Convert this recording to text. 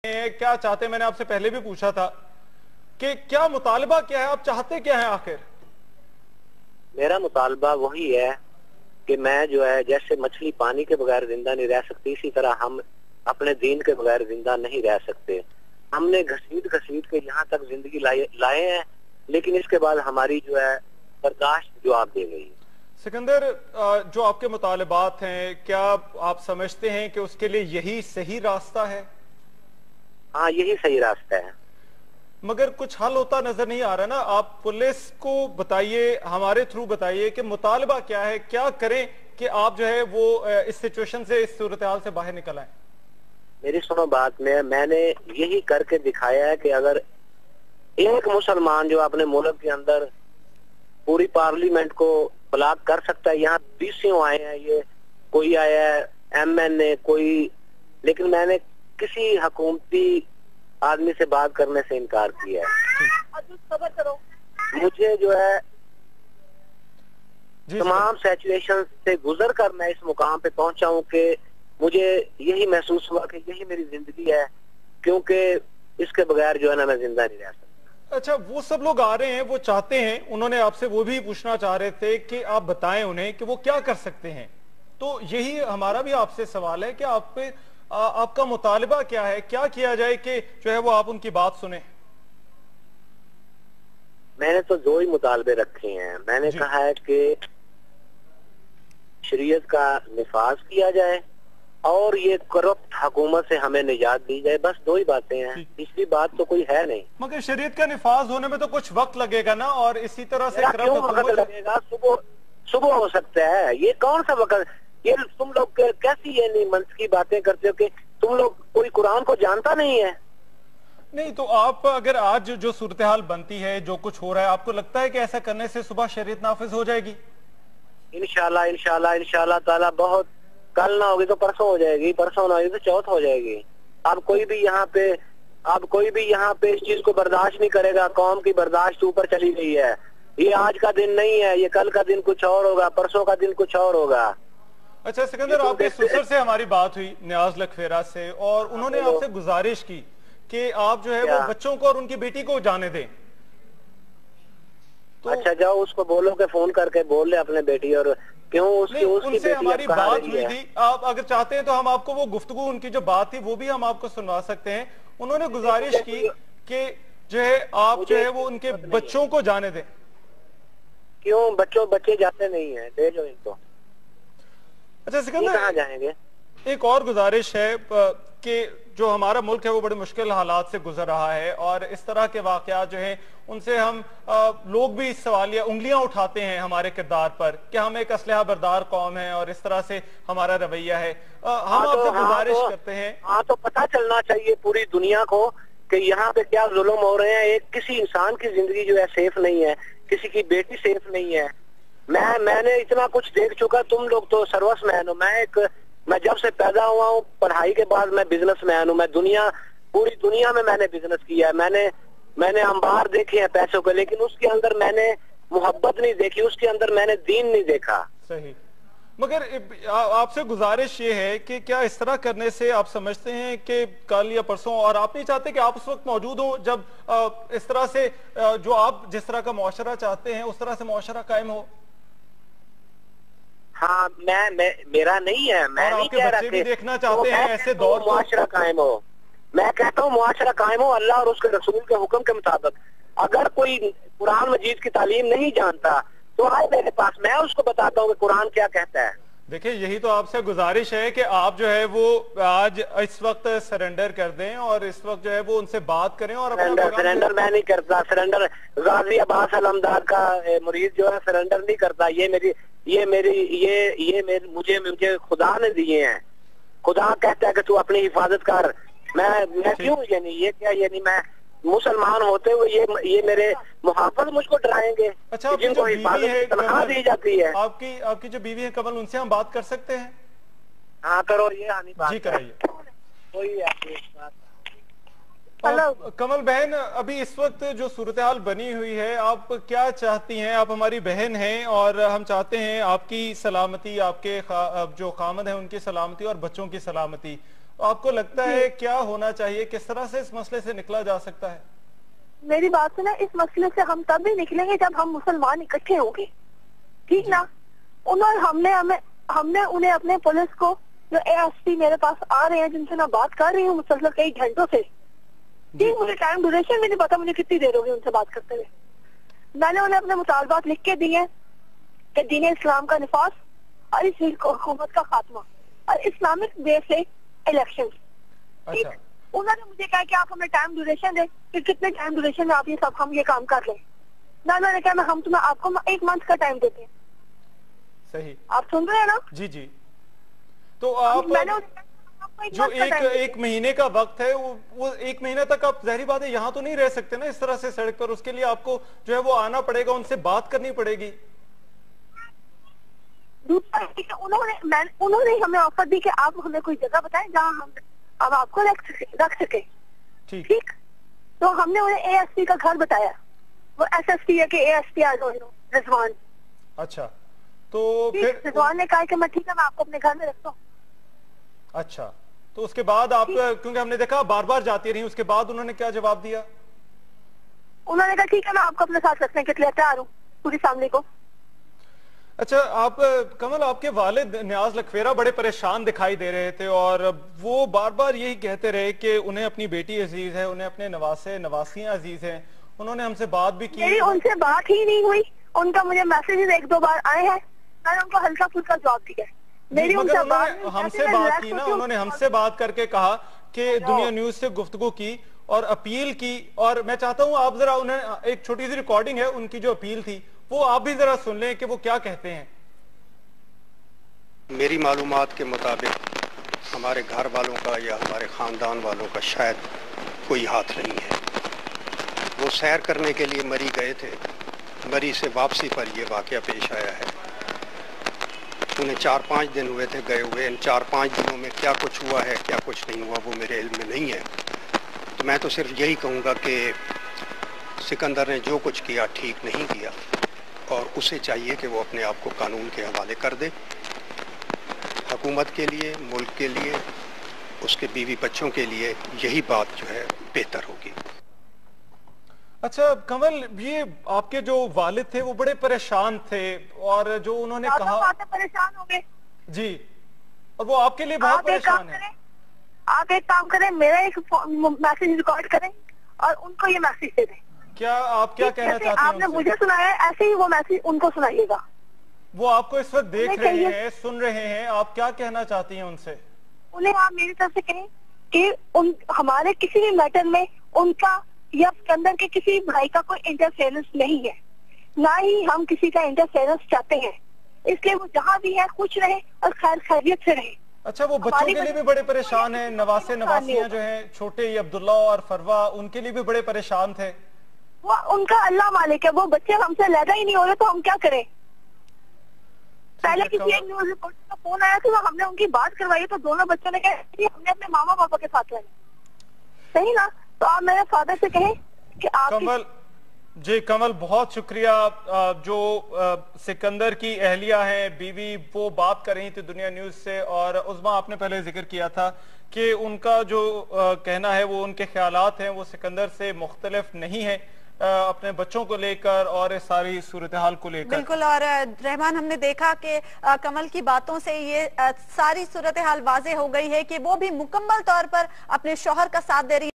क्या चाहते हैं, मैंने आपसे पहले भी पूछा था कि क्या मुतालबा क्या है, आप चाहते क्या है आखिर? मेरा मुतालबा वही है कि मैं जो है, जैसे मछली पानी के बगैर जिंदा नहीं रह सकती, इसी तरह हम अपने दीन के बगैर जिंदा नहीं रह सकते। हमने घसीट घसीट के यहाँ तक जिंदगी लाए हैं, लेकिन इसके बाद हमारी जो है बर्दाश्त जवाब दे गई। सिकंदर, जो आपके मुतालबात हैं, क्या आप समझते हैं कि उसके लिए यही सही रास्ता है? हाँ, यही सही रास्ता है। मगर कुछ हल होता नजर नहीं आ रहा ना। आप पुलिस को बताइए, हमारे थ्रू बताइए कि मुतालबा क्या है, क्या करें कि आप जो है वो इस सिचुएशन से, इस सूरत हाल से बाहर निकल आए। मेरी सुनो बात में, मैंने यही करके दिखाया है कि अगर एक मुसलमान जो अपने मुल्क के अंदर पूरी पार्लियामेंट को ब्लॉक कर सकता है, यहाँ बीसियों आए हैं, ये कोई आया है MNA कोई, लेकिन मैंने किसी हुकूमती आदमी से बात करने से इनकार किया है। मुझे जो है तमाम सिचुएशन से गुजर कर मैं इस मुकाम पे पहुंचा हूं कि मुझे यही महसूस हुआ कि यही मेरी जिंदगी है, क्योंकि इसके बगैर जो है ना मैं जिंदा नहीं रह सकता। अच्छा, वो सब लोग आ रहे हैं, वो चाहते हैं, उन्होंने आपसे वो भी पूछना चाह रहे थे कि आप बताएं उन्हें कि वो क्या कर सकते हैं। तो यही हमारा भी आपसे सवाल है कि आप पे आपका मुतालबा क्या है, क्या किया जाए कि जो है वो आप उनकी बात सुने। मैंने तो दो ही मुतालबे रखे हैं। मैंने कहा है कि शरीयत का निफाज किया जाए और ये करप्ट हुकूमत से हमें निजात दी जाए, बस दो ही बातें हैं, तीसरी बात तो कोई है नहीं। मगर शरीयत का निफाज होने में तो कुछ वक्त लगेगा ना, और इसी तरह से क्यों वक्त लगेगा? सुबह हो सकता है, ये कौन सा वक्त? ये तुम लोग कैसी ये नहीं मंच की बातें करते हो कि तुम लोग कोई कुरान को जानता नहीं है? नहीं तो आप अगर आज जो सूरत हाल बनती है, जो कुछ हो रहा है, आपको लगता है कि ऐसा करने से सुबह शरीयत नाफिज हो जाएगी? इंशाल्लाह इंशाल्लाह इंशाल्लाह ताला, बहुत कल ना होगी तो परसों हो जाएगी, परसों ना होगी तो चौथ हो जाएगी। अब कोई भी यहाँ पे इस चीज को बर्दाश्त नहीं करेगा। कौम की बर्दाश्त ऊपर चली गई है। ये आज का दिन नहीं है, ये कल का दिन कुछ और होगा, परसों का दिन कुछ और होगा। अच्छा सिकंदर, आपके ससुर से हमारी बात हुई, नियाज लखफेरा से, और उन्होंने आपसे गुजारिश की कि आप जो है वो बच्चों को और उनकी बेटी को जाने दें। तो अच्छा, जाओ उसको बोलो कि फोन करके बोल ले अपने बेटी, और क्यों उसकी उनसे हमारी बात हुई थी। आप अगर चाहते हैं तो हम आपको वो गुफ्तगू, उनकी जो बात थी वो भी हम आपको सुनवा सकते हैं। उन्होंने गुजारिश की कि जो है आप जो है वो उनके बच्चों को जाने दें। क्यों? बच्चे जाते नहीं है, ले जाओ इनको। अच्छा सिकंदर, कहाँ जाएंगे? एक और गुजारिश है कि जो हमारा मुल्क है वो बड़े मुश्किल हालात से गुजर रहा है, और इस तरह के वाकयात जो हैं उनसे हम लोग भी सवालिया उंगलियां उठाते हैं हमारे किरदार पर कि हम एक असलहा बरदार कौम है और इस तरह से हमारा रवैया है। हम आपसे गुजारिश करते हैं। हाँ, तो पता चलना चाहिए पूरी दुनिया को कि यहाँ पे क्या जुल्म हो रहे हैं। एक किसी इंसान की जिंदगी जो है सेफ नहीं है, किसी की बेटी सेफ नहीं है। मैंने इतना कुछ देख चुका, तुम लोग तो सर्विसमैन हो। मैं जब से पैदा हुआ हूँ, पढ़ाई के बाद मैं बिजनेसमैन हूँ। पूरी दुनिया में मैंने बिजनेस किया है। मैंने अंबार देखे हैं पैसों के, लेकिन उसके अंदर मैंने मोहब्बत नहीं देखी, उसके अंदर मैंने दीन नहीं देखा। सही। मगर आपसे गुजारिश ये है कि क्या इस तरह करने से आप समझते हैं कि कल या परसों, और आप नहीं चाहते कि आप उस वक्त मौजूद हो जब इस तरह से जो आप जिस तरह का मुआशरा चाहते हैं उस तरह से मुआशरा कायम हो? हाँ, मेरा नहीं है, मैं नहीं कह रहा कि देखना चाहते हैं ऐसे दौर मुआशरा कायम हो। मैं कहता हूँ मुआशरा कायम हो अल्लाह और उसके रसूल के हुक्म के मुताबिक। अगर कोई कुरान मजीद की तालीम नहीं जानता तो आए मेरे पास, मैं उसको बताता हूँ कि कुरान क्या कहता है। देखिए, यही तो आपसे गुजारिश है कि आप जो है वो आज इस वक्त सरेंडर कर दें और इस वक्त जो है वो उनसे बात करें। और सरेंडर मैं नहीं करता। सरेंडर गाजी अब्बास अलमदार का मुरीद जो है सरेंडर नहीं करता। मुझे खुदा ने दिए हैं। खुदा कहता है कि तू अपनी हिफाजत कर। मैं क्यों मैं मुसलमान होते हुए ये मेरे मुहाफिज मुझको डराएंगे? अच्छा, जिनको हिफाजत तनख्वाह दी जाती है। आपकी जो बीवी है कमल, उनसे हम बात कर सकते हैं? हाँ करो, ये आनी बात जी कराइए। हेलो कमल बहन, अभी इस वक्त जो सूरत हाल बनी हुई है, आप क्या चाहती हैं? आप हमारी बहन हैं और हम चाहते हैं आपकी सलामती, आपके जो खामद है उनकी सलामती और बच्चों की सलामती। आपको लगता है क्या होना चाहिए, किस तरह से इस मसले से निकला जा सकता है? मेरी बात सुना, इस मसले से हम तब भी निकलेंगे जब हम मुसलमान इकट्ठे होंगे, ठीक ना? हमने उन्हें अपने पुलिस को, जो ASP मेरे पास आ रहे हैं जिनसे मैं बात कर रही हूँ मुसलसल कई घंटों से, ठीक, मुझे टाइम ड्यूरेशन भी नहीं पता मुझे कितनी देर होगी उनसे बात करते हुए। मैंने उन्हें अपने मुतालबात लिख के दिए कि दीन इस्लाम का निफाज और इस हुकूमत का खात्मा और इस्लामिक वे से इलेक्शन। अच्छा। उन्होंने मुझे कहा कि आप हमें टाइम ड्यूरेशन दें कि कितने टाइम ड्यूरेशन में आप ये सब हम ये काम कर लें। ना उन्होंने कहा हम तुम्हें आपको 1 मंथ का टाइम देते हैं। सही, आप सुन रहे हैं ना? जी जी। तो आप जो एक महीने का वक्त है, वो 1 महीने तक आप जाहिर बात है यहाँ तो नहीं रह सकते ना इस तरह से सड़क पर, उसके लिए आपको जो है वो आना पड़ेगा, उनसे बात करनी पड़ेगी। उन्होंने हमें ऑफर दी कि आप हमें कोई जगह बताएं जहाँ हम आपको रख सके, ठीक? तो हमने उन्हें ASP का घर बताया, वो SSP है कि ASP रिजवान। अच्छा, तो फिर रिजवान ने कहा कि मैं ठीक है, मैं आपको अपने घर में रखता हूँ। अच्छा, तो उसके बाद आप, क्योंकि हमने देखा बार बार जाती रही, उसके बाद उन्होंने क्या जवाब दिया? उन्होंने कहा ठीक है, मैं आपको अपने साथ रखने के लिए तैयार हूँ, पूरी फैमिली को। अच्छा, आप कमल, आपके वालिद नियाज लखवेरा बड़े परेशान दिखाई दे रहे थे और वो बार बार यही कहते रहे कि उन्हें अपनी बेटी अजीज है, उन्हें अपने नवासियां अजीज हैं। उन्होंने हमसे बात भी की। मेरी उनसे बात ही नहीं हुई, उनका मुझे मैसेजेस 1-2 बार आए हैं, मैंने उनको हल्का फुल्का जवाब दिया। मेरी उनसे हमसे बात की ना, उन्होंने हमसे बात करके कहा कि दुनिया न्यूज से गुफ्तगू की और अपील की, और मैं चाहता हूं आप जरा उन्हें, एक छोटी सी रिकॉर्डिंग है उनकी जो अपील थी, वो आप भी जरा सुन लें कि वो क्या कहते हैं। मेरी मालूमात के मुताबिक हमारे घर वालों का या हमारे ख़ानदान वालों का शायद कोई हाथ नहीं है। वो सैर करने के लिए मरी गए थे, मरी से वापसी पर ये वाक़या पेश आया है। उन्हें 4-5 दिन हुए थे गए हुए। इन 4-5 दिनों में क्या कुछ हुआ है, क्या कुछ नहीं हुआ, वो मेरे इल्म में नहीं है। तो मैं तो सिर्फ यही कहूँगा कि सिकंदर ने जो कुछ किया ठीक नहीं किया और उसे चाहिए कि वो अपने आप को कानून के हवाले कर दे। हुकूमत के लिए, मुल्क के लिए, उसके बीवी बच्चों के लिए यही बात जो है बेहतर होगी। अच्छा कमल, ये आपके जो वालिद थे वो बड़े परेशान थे और जो उन्होंने कहा, परेशान हो गए जी, और वो आपके लिए बहुत परेशान है। आप एक काम करें, मेरा एक मैसेज रिकॉर्ड करें और उनको ये मैसेज दे दें। क्या आप क्या कहना चाहते हैं? आपने मुझे सुनाया, ऐसे ही वो मैसेज उनको सुनाइएगा। वो आपको इस वक्त देख रहे हैं, सुन रहे हैं, आप क्या कहना चाहती हैं उनसे? उन्हें आप मेरी तरफ से कहें कि हमारे किसी भी मैटर में उनका या सिकंदर के किसी भाई का कोई इंटरफेरेंस नहीं है, ना ही हम किसी का इंटरफेरेंस चाहते हैं। इसलिए वो जहाँ भी है खुश रहे और खैरियत से रहे। अच्छा, वो बच्चों के लिए भी बड़े परेशान हैं, नवासियां जो हैं छोटे, ये अब्दुल्ला और फरवा, उनके लिए भी बड़े परेशान थे। वो उनका अल्लाह मालिक है, वो बच्चे हमसे लैदा ही नहीं हो रहे, तो हम क्या करें? पहले किसी एक न्यूज रिपोर्टर का फोन आया था, हमने उनकी बात करवाई तो दोनों बच्चों ने कहा हमने अपने मामा पापा के साथ रहना, सही ना? तो आप मेरे फादर से कहें कि आप कमल, बहुत शुक्रिया। जो सिकंदर की अहलिया है, बीवी, वो बात कर रही थी दुनिया न्यूज से, और उस्मा आपने पहले जिक्र किया था कि उनका जो कहना है, वो उनके ख्यालात हैं वो सिकंदर से मुख्तलिफ नहीं है अपने बच्चों को लेकर और इस सारी सूरत हाल को लेकर। बिल्कुल, और रहमान, हमने देखा कि कमल की बातों से ये सारी सूरत हाल वाज़ेह हो गई है कि वो भी मुकम्मल तौर पर अपने शौहर का साथ दे रही है।